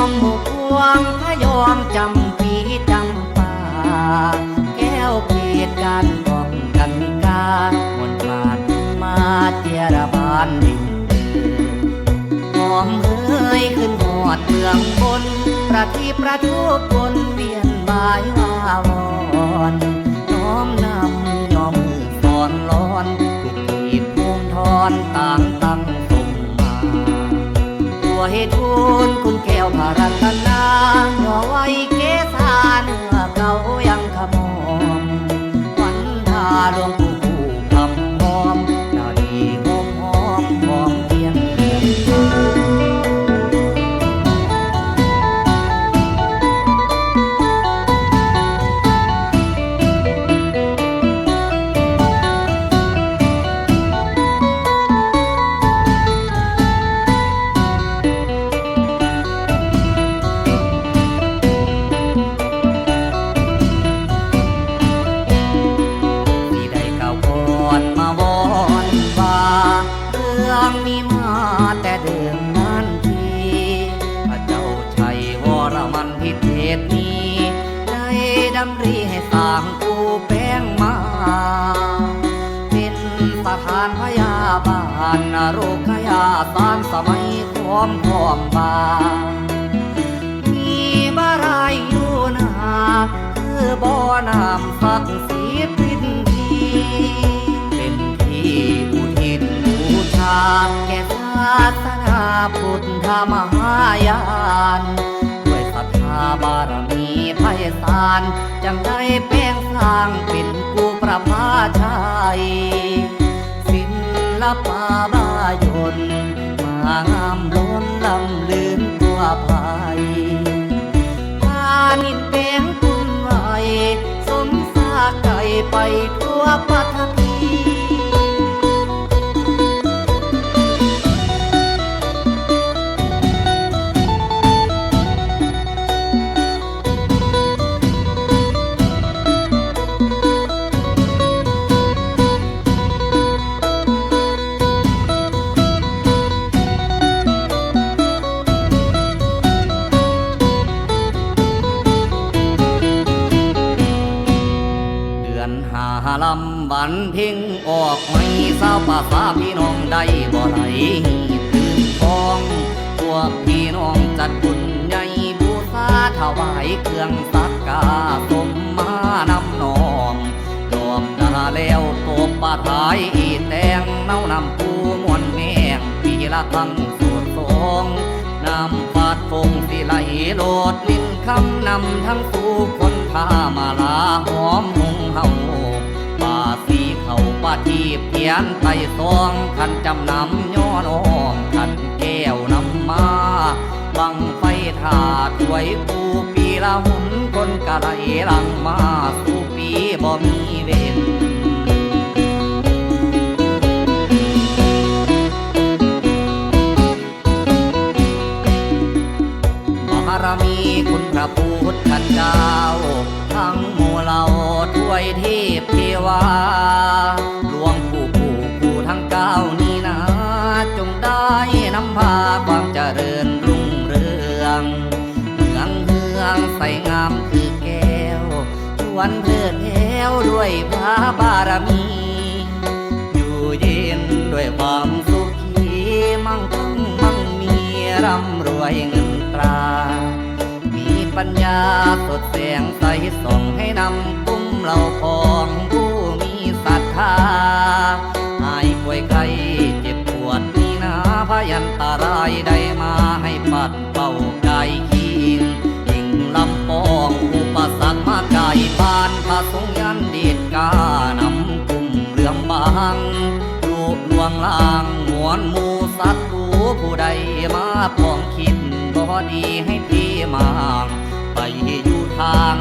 มหมู่พวงพยอมจำปีจำป่าแก้วเกศการป้องกันกามนต์บาดมาเจรบานดิ่งหอมเอ้ยขึ้นหอดเมืองบนประทีปประทุบนเวียนบายว่าวอนน้อมนำยอมมือสอนร้อนทุกทีภูมิทอนต่างตั้งส่งมาตัวเหตุทุนคุณแก้วพารัตนาหน่อไว้เกษาเนื้อเก่ายังขมอมวันทาหลวงปู่คำหอมดาดีหอมหอมหอมเทียนเทียนมีมาแต่เดิมนานทีพระเจ้าชัยวรมันพิเทศนี้ได้ดำริให้สร้างกูแป้งมาเป็นสถานพยาบาลโรคขยาสารสมัยความบามีบารายอยู่นาคือบ่อน้ำศักดิ์สิทธิ์พินทีเป็นที่อุทิศแก่ศาสนาพุทธมหายานด้วยศรัทธาบารมีไพศาลจังได้แปลงสร้างเป็นกูประภาชัยศิลปะบายนมางามล้นลำลืนตัวภัยพานินแปลงคุณไว้สมสาไก่ไปทั่วปัทภีลำบันเพ่งออกไม่สาวป่าสาพี่น้องได้บ่ไหลตื่นทองพวกพี่น้องจัดบุญใหญ่บูชาถวายเครื่องสักการสมมานำนองดอมดาแล้วตบปะทายอีแตงเน่านำปูมวนแมงปีละทั้งสูตรสองนำฟาดฟงสิไหลโลดลิ้นคำนำทั้งสู่คนพามาลาหอมหงเฮาป่าสีเขาป่าทีบเทียนไต่ซองขันจำนำย้อนอ้อมขันแก้วนำมาบังไฟถาดถวยปูปีละหุ่นคนกะไหลหลังมาสู่ปีบ่มีเว้นบารมีคุณพระพุทธเจ้าทั้งหมู่เหล่าถวยเทพเทวาหลวงปู่ทั้งเก้านี้นะจงได้นำพาความเจริญรุ่งเรืองเมืองเฮืองใสงามคือแก้วชวนเพลิดเพลด้วยพระบารมีอยู่เย็นด้วยความสุขีมั่งคั่งมั่งมีร่ำรวยเงินตราปัญญาสดแสงใสส่องให้นำกุ้มเหล่าของผู้มีศรัทธาหายป่วยไข้เจ็บปวดนี่นาพยันตรายได้มาให้ปัดเป่าไกลขีนยิ่งลำปองอุปสรรคมาไกลบานพระทรงยันเดชกานำกุ้มเรื่องบางรูปลวงลางมวลหมู่สัตว์ผู้ใดมาปองคิดบ่ดีให้พี่มาไปอยู่ทาง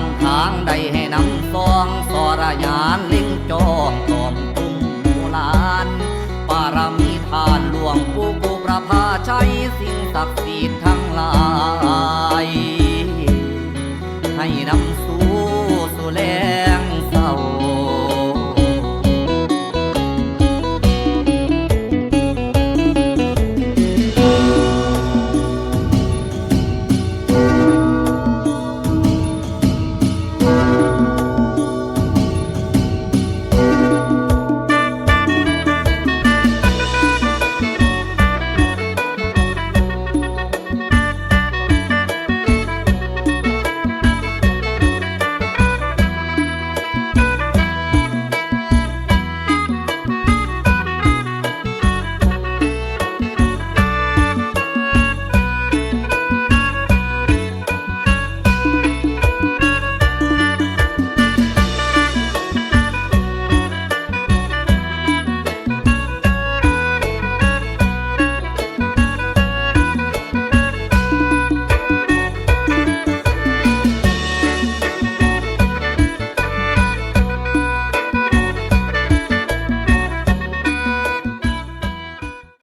ใดให้นำซองสรญานเล็งจองตอมตุ้มมูลานปารมีทานหลวงปู่ประภาชัยสิ่งศักดิ์สิทธิ์